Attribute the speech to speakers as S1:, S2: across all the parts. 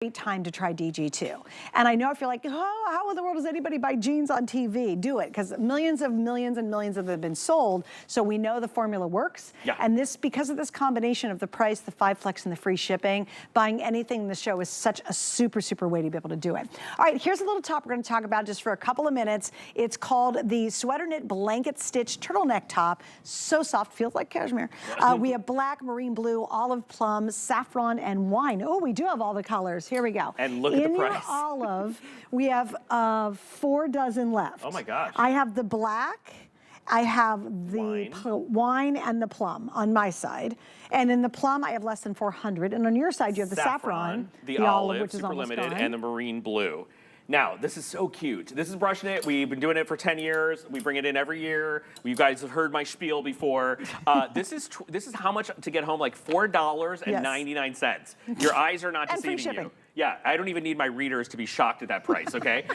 S1: Great time to try DG2. And I know if you're like, oh, how in the world does anybody buy jeans on TV? Do it, because millions and millions of them have been sold, so we know the formula works.
S2: Yeah.
S1: And this, because of this combination of the price, the 5 flex, and the free shipping, buying anything in the show is such a super, super way to be able to do it. All right, here's a little top we're gonna talk about just for a couple of minutes. It's called the Sweater Knit Blanket Stitch Turtleneck Top. So soft, feels like cashmere. We have black, marine blue, olive plum, saffron, and wine. Oh, we do have all the colors. Here we go.
S2: And look at the price.
S1: In your olive, we have 4 dozen left.
S2: Oh my gosh.
S1: I have the black, I have the wine and the plum on my side. And in the plum, I have less than 400. And on your side, you have the saffron,
S2: the olive,
S1: which is
S2: super
S1: almost
S2: limited,
S1: gone.
S2: and the marine blue. Now, this is so cute. This is brush knit. We've been doing it for 10 years. We bring it in every year. You guys have heard my spiel before. This is how much to get home, like $4.99. Yes. Your eyes are not deceiving you. Yeah, I don't even need my readers to be shocked at that price, okay?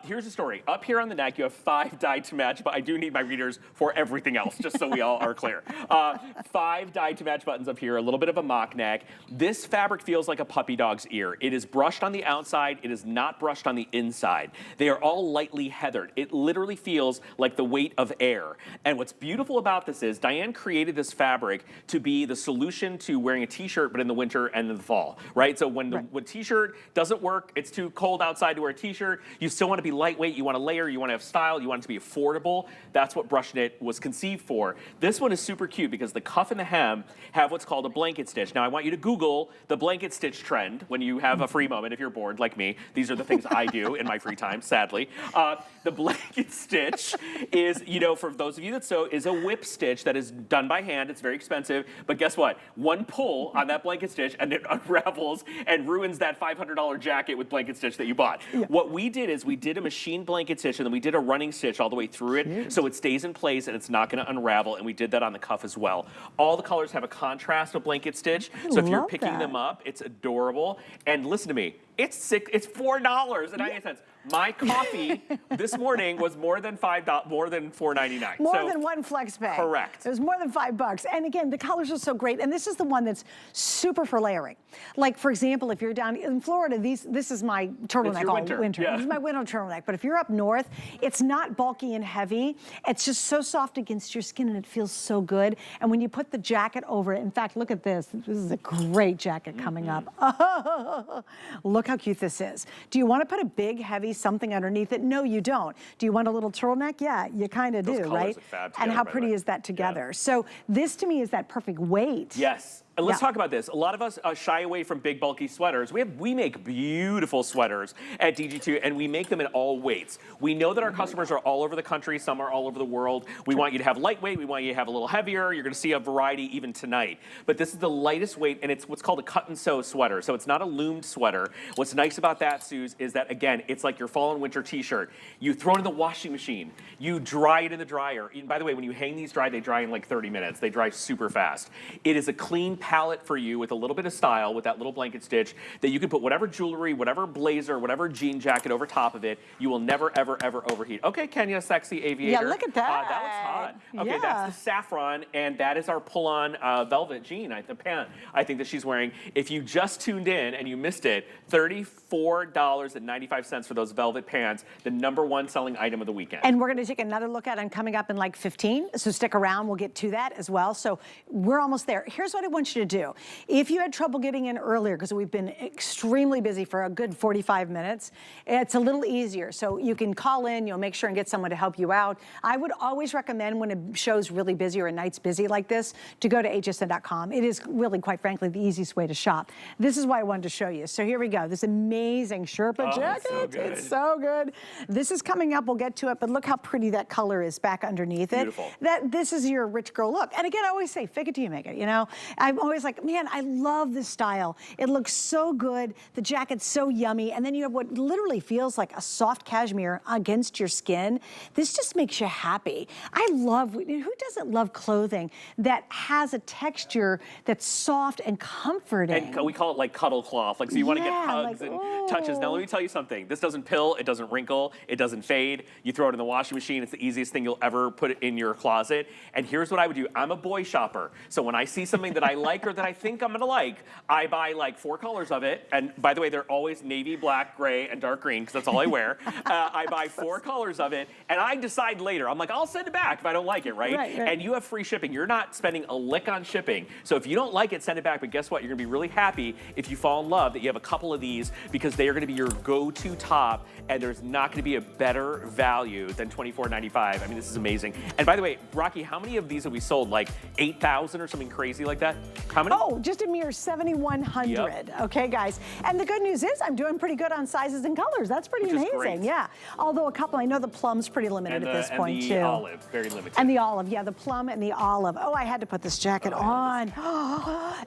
S2: Here's the story. Up here on the neck, you have 5 dyed to match, but I do need my readers for everything else, just so we all are clear. 5 dyed to match buttons up here, a little bit of a mock neck. This fabric feels like a puppy dog's ear. It is brushed on the outside. It is not brushed on the inside. They are all lightly heathered. It literally feels like the weight of air. And what's beautiful about this is Diane created this fabric to be the solution to wearing a t-shirt, but in the winter and in the fall, right? So when the t-shirt doesn't work, it's too cold outside to wear a t-shirt, you still want to be lightweight, you want to layer, you want to have style, you want it to be affordable. That's what brush knit was conceived for. This one is super cute because the cuff and the hem have what's called a blanket stitch. Now I want you to Google the blanket stitch trend when you have a free moment, if you're bored like me. These are the things I do in my free time, sadly. The blanket stitch is, you know, for those of you that sew, is a whip stitch that is done by hand. It's very expensive, but guess what? One pull on that blanket stitch and it unravels and ruins that $500 jacket with blanket stitch that you bought. Yeah. What we did is we did a machine blanket stitch and then we did a running stitch all the way through it so it stays in place and it's not going to unravel, and we did that on the cuff as well. All the colors have a contrast of blanket stitch, so if you're picking them up, it's adorable. And listen to me, it's $4.99. My coffee this morning was more than $4.99.
S1: More than one flex pay.
S2: Correct.
S1: It was more than $5. And again, the colors are so great. And this is the one that's super for layering. Like, for example, if you're down in Florida, this is my turtleneck all winter. Yeah. This is my winter turtleneck. But if you're up north, it's not bulky and heavy. It's just so soft against your skin and it feels so good. And when you put the jacket over it, in fact, look at this. This is a great jacket coming up. Oh, look how cute this is. Do you want to put a big, heavy something underneath it? No, you don't. Do you want a little turtleneck? Yeah, you kind of do, right? And how pretty is that together? Yeah. So this to me is that perfect weight.
S2: Yes. And let's talk about this. A lot of us shy away from big, bulky sweaters. We make beautiful sweaters at DG2, and we make them in all weights. We know that our customers are all over the country. Some are all over the world. We want you to have lightweight. We want you to have a little heavier. You're going to see a variety even tonight. But this is the lightest weight, and it's what's called a cut and sew sweater. So it's not a loomed sweater. What's nice about that, Suze, is that, again, it's like your fall and winter t-shirt. You throw it in the washing machine. You dry it in the dryer. And by the way, when you hang these dry, they dry in like 30 minutes. They dry super fast. It is a clean palette for you with a little bit of style with that little blanket stitch that you can put whatever jewelry, whatever blazer, whatever jean jacket over top of it. You will never, ever, ever overheat. Okay, Kenya, sexy aviator.
S1: Yeah, look at that.
S2: That looks hot. Okay, that's the saffron, and that is our pull-on velvet jean, the pant I think that she's wearing. If you just tuned in and you missed it, $34.95 for those velvet pants, the #1 selling item of the weekend.
S1: And we're going to take another look at it coming up in like 15, so stick around. We'll get to that as well. So we're almost there. Here's what I want you to do. If you had trouble getting in earlier, because we've been extremely busy for a good 45 minutes, it's a little easier. So you can call in, you'll make sure and get someone to help you out. I would always recommend when a show's really busy or a night's busy like this, to go to hsn.com. It is really, quite frankly, the easiest way to shop. This is why I wanted to show you. So here we go. This amazing Sherpa jacket.
S2: So good.
S1: It's so good. This is coming up. We'll get to it, but look how pretty that color is back underneath it.
S2: Beautiful.
S1: This is your rich girl look. And again, I always say, fake it till you make it, you know? I'm always like, man, I love this style. It looks so good. The jacket's so yummy. And then you have what literally feels like a soft cashmere against your skin. This just makes you happy. I love, who doesn't love clothing that has a texture that's soft and comforting?
S2: And we call it like cuddle cloth. Like, so you want to get hugs and touches. Now, let me tell you something. This doesn't pill. It doesn't wrinkle. It doesn't fade. You throw it in the washing machine. It's the easiest thing you'll ever put it in your closet. And here's what I would do. I'm a boy shopper. So when I see something that I like, like or that I think I'm gonna like, I buy like 4 colors of it. And by the way, they're always navy, black, gray, and dark green, because that's all I wear. I buy 4 colors of it, and I decide later. I'm like, I'll send it back if I don't like it, right?
S1: Right.
S2: And you have free shipping. You're not spending a lick on shipping. So if you don't like it, send it back. But guess what? You're gonna be really happy if you fall in love that you have a couple of these, because they are gonna be your go-to top, and there's not gonna be a better value than $24.95. I mean, this is amazing. And by the way, Rocky, how many of these have we sold? Like 8,000 or something crazy like that? How many?
S1: Oh, just a mere 7,100. Yep. Okay, guys. And the good news is I'm doing pretty good on sizes and colors. That's pretty amazing.
S2: Great.
S1: Yeah. Although a couple, I know the plum's pretty limited at this point too.
S2: And the olive, very limited.
S1: And the olive, yeah, the plum and the olive. Oh, I had to put this jacket on.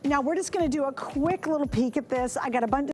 S1: Now we're just gonna do a quick little peek at this. I got a bunch of